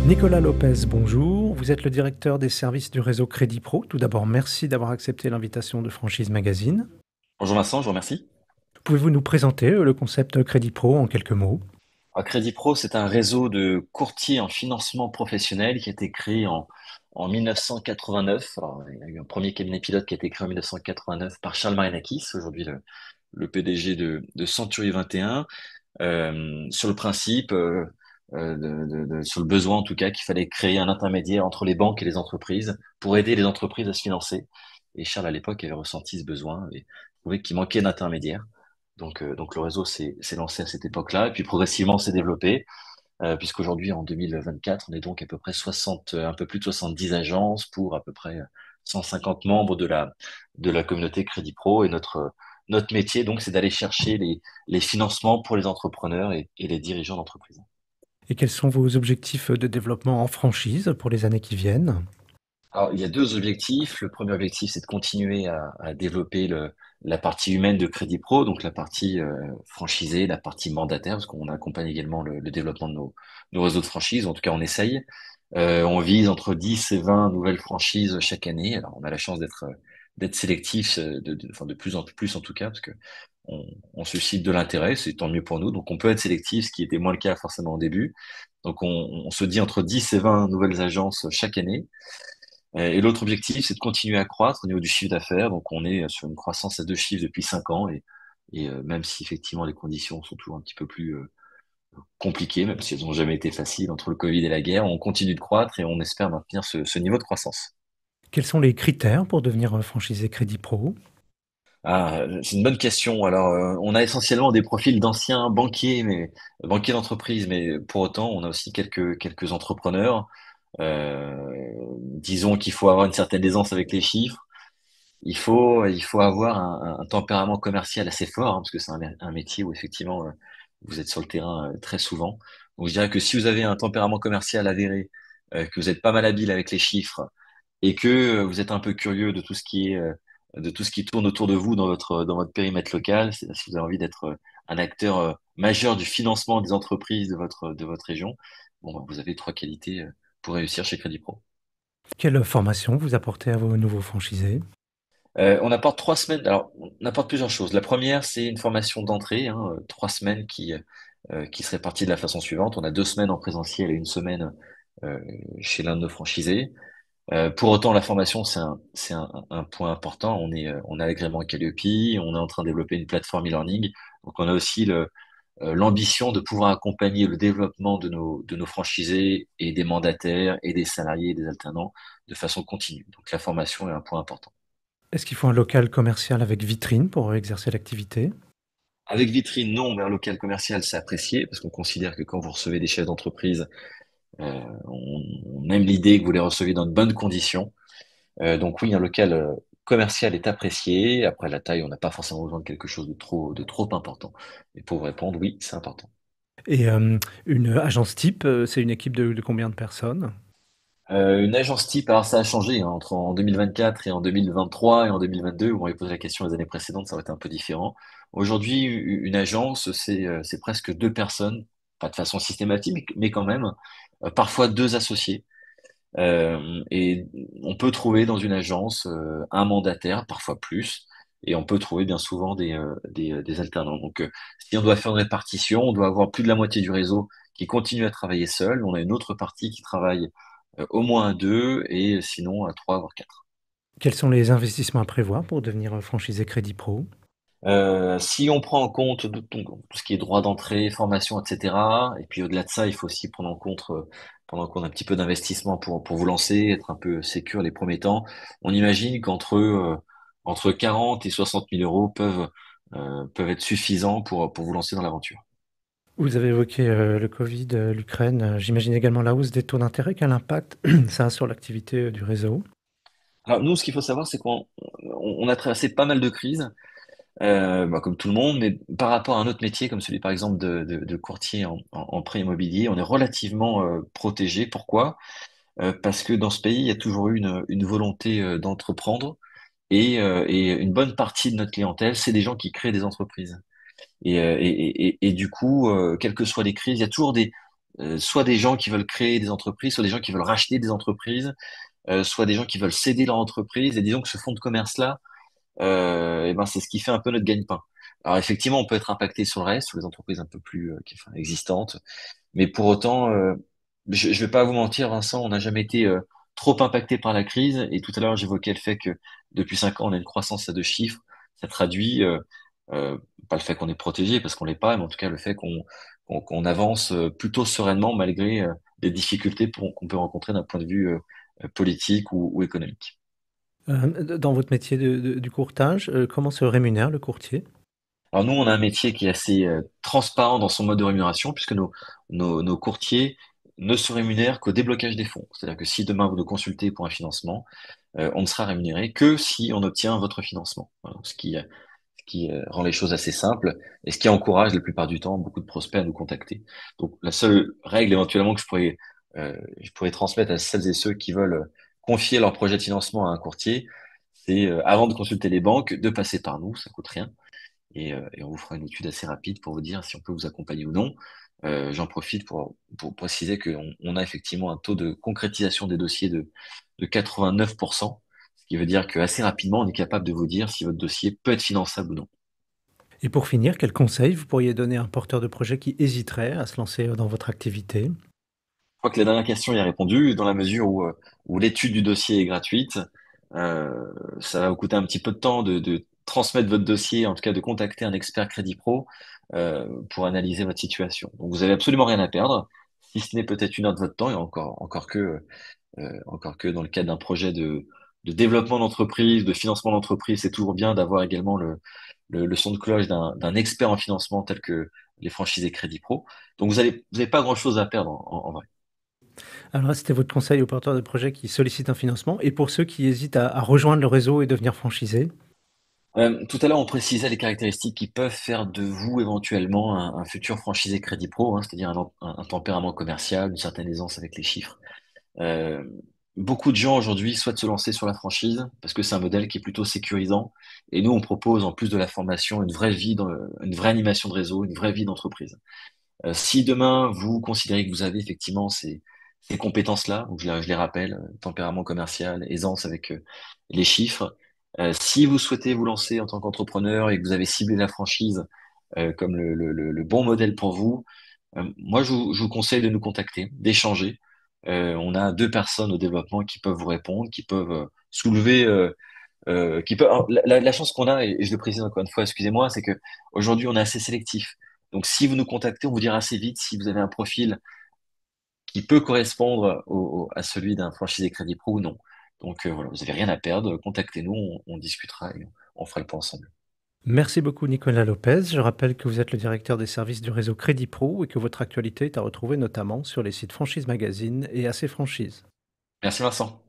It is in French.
Nicolas Lopez, bonjour. Vous êtes le directeur des services du réseau Crédit Pro. Tout d'abord, merci d'avoir accepté l'invitation de Franchise Magazine. Bonjour Vincent, je vous remercie. Pouvez-vous nous présenter le concept Crédit Pro en quelques mots? Crédit Pro, c'est un réseau de courtiers en financement professionnel qui a été créé en 1989. Alors, il y a eu un premier cabinet pilote qui a été créé en 1989 par Charles Marinakis, aujourd'hui le PDG de Century 21, sur le principe, sur le besoin en tout cas, qu'il fallait créer un intermédiaire entre les banques et les entreprises pour aider les entreprises à se financer. Et Charles, à l'époque, avait ressenti ce besoin et trouvait qu'il manquait d'intermédiaires. Donc le réseau s'est lancé à cette époque-là, et puis progressivement s'est développé, puisqu'aujourd'hui, en 2024, on est donc à peu près 60, un peu plus de 70 agences pour à peu près 150 membres de la communauté Crédit Pro. Et notre métier, donc, c'est d'aller chercher les financements pour les entrepreneurs et les dirigeants d'entreprise. Et quels sont vos objectifs de développement en franchise pour les années qui viennent? Alors, il y a deux objectifs. Le premier objectif, c'est de continuer à développer la partie humaine de Crédit Pro, donc la partie franchisée, la partie mandataire, parce qu'on accompagne également le développement de nos réseaux de franchise. En tout cas, on essaye. On vise entre 10 et 20 nouvelles franchises chaque année. Alors, on a la chance d'être sélectif, enfin, de plus en plus en tout cas, parce que on suscite de l'intérêt, c'est tant mieux pour nous. Donc, on peut être sélectif, ce qui était moins le cas forcément au début. Donc, on se dit entre 10 et 20 nouvelles agences chaque année. Et l'autre objectif, c'est de continuer à croître au niveau du chiffre d'affaires. Donc, on est sur une croissance à deux chiffres depuis 5 ans. Et même si effectivement les conditions sont toujours un petit peu plus compliquées, même si elles n'ont jamais été faciles entre le Covid et la guerre, on continue de croître et on espère maintenir ce niveau de croissance. Quels sont les critères pour devenir franchisé Crédit Pro? C'est une bonne question. Alors, on a essentiellement des profils d'anciens banquiers, mais banquiers d'entreprise, mais pour autant, on a aussi quelques entrepreneurs. Disons qu'il faut avoir une certaine aisance avec les chiffres. Il faut avoir un tempérament commercial assez fort, hein, parce que c'est un métier où effectivement vous êtes sur le terrain très souvent. Donc je dirais que si vous avez un tempérament commercial avéré, que vous êtes pas mal habile avec les chiffres et que vous êtes un peu curieux de tout ce qui tourne autour de vous dans votre périmètre local, c'est-à-dire si vous avez envie d'être un acteur majeur du financement des entreprises de votre région, bon, bah, vous avez trois qualités pour réussir chez Crédit Pro. Quelle formation vous apportez à vos nouveaux franchisés? On apporte 3 semaines. Alors, on apporte plusieurs choses. La première, c'est une formation d'entrée, hein, 3 semaines qui serait partie de la façon suivante. On a 2 semaines en présentiel et une semaine euh, chez l'un de nos franchisés. Pour autant, la formation, c'est un point important. On a l'agrément Calliope, on est en train de développer une plateforme e-learning. Donc, on a aussi l'ambition de pouvoir accompagner le développement de nos franchisés et des mandataires et des salariés et des alternants de façon continue. Donc, la formation est un point important. Est-ce qu'il faut un local commercial avec vitrine pour exercer l'activité? Avec vitrine, non, mais un local commercial, c'est apprécié parce qu'on considère que quand vous recevez des chefs d'entreprise, on aime l'idée que vous les receviez dans de bonnes conditions. Donc oui, un local commercial est apprécié. Après la taille, on n'a pas forcément besoin de quelque chose de trop important. Et pour vous répondre, oui, c'est important. Et une agence type, c'est une équipe de combien de personnes? Une agence type, alors ça a changé hein, entre en 2024 et en 2023 et en 2022, où on m'avait posé la question les années précédentes, ça aurait été un peu différent. Aujourd'hui, une agence, c'est presque deux personnes, pas de façon systématique, mais quand même, parfois deux associés. Et on peut trouver dans une agence un mandataire, parfois plus, et on peut trouver bien souvent des alternants. Donc, si on doit faire une répartition, on doit avoir plus de la moitié du réseau qui continue à travailler seul. On a une autre partie qui travaille au moins à deux, et sinon à trois, voire quatre. Quels sont les investissements à prévoir pour devenir franchisé Crédit Pro? Si on prend en compte tout ce qui est droit d'entrée, formation, etc., et puis au-delà de ça, il faut aussi prendre en compte un petit peu d'investissement pour vous lancer, être un peu sécure les premiers temps. On imagine entre 40 et 60 000 euros peuvent être suffisants pour vous lancer dans l'aventure. Vous avez évoqué le Covid, l'Ukraine. J'imagine également la hausse des taux d'intérêt. Quel impact ça a sur l'activité du réseau? Alors nous, ce qu'il faut savoir, c'est qu'on a traversé pas mal de crises. Bah, comme tout le monde, mais par rapport à un autre métier comme celui par exemple de courtier en prêt immobilier, on est relativement protégé. Pourquoi? Parce que dans ce pays, il y a toujours eu une volonté d'entreprendre et une bonne partie de notre clientèle, c'est des gens qui créent des entreprises. Et du coup, quelles que soient les crises, il y a toujours soit des gens qui veulent créer des entreprises, soit des gens qui veulent racheter des entreprises, soit des gens qui veulent céder leur entreprise. Et disons que ce fonds de commerce-là, et ben c'est ce qui fait un peu notre gagne-pain. Alors effectivement, on peut être impacté sur le reste, sur les entreprises un peu plus enfin, existantes, mais pour autant, je vais pas vous mentir, Vincent, on n'a jamais été trop impacté par la crise. Et tout à l'heure, j'évoquais le fait que depuis 5 ans, on a une croissance à 2 chiffres. Ça traduit euh, pas le fait qu'on est protégé, parce qu'on l'est pas, mais en tout cas le fait qu'on avance plutôt sereinement malgré les difficultés qu'on peut rencontrer d'un point de vue politique ou économique. Dans votre métier du courtage, comment se rémunère le courtier? Alors nous, on a un métier qui est assez transparent dans son mode de rémunération, puisque nos courtiers ne se rémunèrent qu'au déblocage des fonds. C'est-à-dire que si demain vous nous consultez pour un financement, on ne sera rémunéré que si on obtient votre financement. Voilà. Ce qui rend les choses assez simples et ce qui encourage la plupart du temps beaucoup de prospects à nous contacter. Donc la seule règle éventuellement que je pourrais transmettre à celles et ceux qui veulent confier leur projet de financement à un courtier, c'est avant de consulter les banques, de passer par nous, ça coûte rien et on vous fera une étude assez rapide pour vous dire si on peut vous accompagner ou non. J'en profite pour préciser qu'on a effectivement un taux de concrétisation des dossiers de 89%, ce qui veut dire qu'assez rapidement, on est capable de vous dire si votre dossier peut être finançable ou non. Et pour finir, quels conseils vous pourriez donner à un porteur de projet qui hésiterait à se lancer dans votre activité? Je crois que la dernière question y a répondu, dans la mesure où l'étude du dossier est gratuite. Ça va vous coûter un petit peu de temps de transmettre votre dossier, en tout cas de contacter un expert Crédit Pro pour analyser votre situation. Donc vous avez absolument rien à perdre, si ce n'est peut-être 1 heure de votre temps, et encore que dans le cadre d'un projet de développement d'entreprise, de financement d'entreprise, c'est toujours bien d'avoir également le son de cloche d'un expert en financement tel que les franchisés Crédit Pro. Donc vous avez pas grand-chose à perdre en vrai. Alors là, c'était votre conseil aux porteurs de projet qui sollicitent un financement et pour ceux qui hésitent à rejoindre le réseau et devenir franchisés? Tout à l'heure, on précisait les caractéristiques qui peuvent faire de vous éventuellement un futur franchisé Crédit Pro, hein, c'est-à-dire un tempérament commercial, une certaine aisance avec les chiffres. Euh, Beaucoup de gens aujourd'hui souhaitent se lancer sur la franchise parce que c'est un modèle qui est plutôt sécurisant. Et nous, on propose en plus de la formation une vraie vie, une vraie animation de réseau, une vraie vie d'entreprise. Si demain vous considérez que vous avez effectivement ces compétences-là, donc je les rappelle, tempérament commercial, aisance avec les chiffres, si vous souhaitez vous lancer en tant qu'entrepreneur et que vous avez ciblé la franchise comme le bon modèle pour vous, moi je vous conseille de nous contacter, d'échanger. On a 2 personnes au développement qui peuvent vous répondre, qui peuvent soulever, alors, la chance qu'on a, et je le précise encore une fois, excusez-moi, c'est que aujourd'hui on est assez sélectif. Donc si vous nous contactez, on vous dira assez vite si vous avez un profil qui peut correspondre à celui d'un franchisé Crédit Pro ou non. Donc voilà, vous n'avez rien à perdre, contactez-nous, on discutera et on fera le point ensemble. Merci beaucoup Nicolas Lopez. Je rappelle que vous êtes le directeur des services du réseau Crédit Pro et que votre actualité est à retrouver notamment sur les sites Franchise Magazine et AC Franchise. Merci Vincent.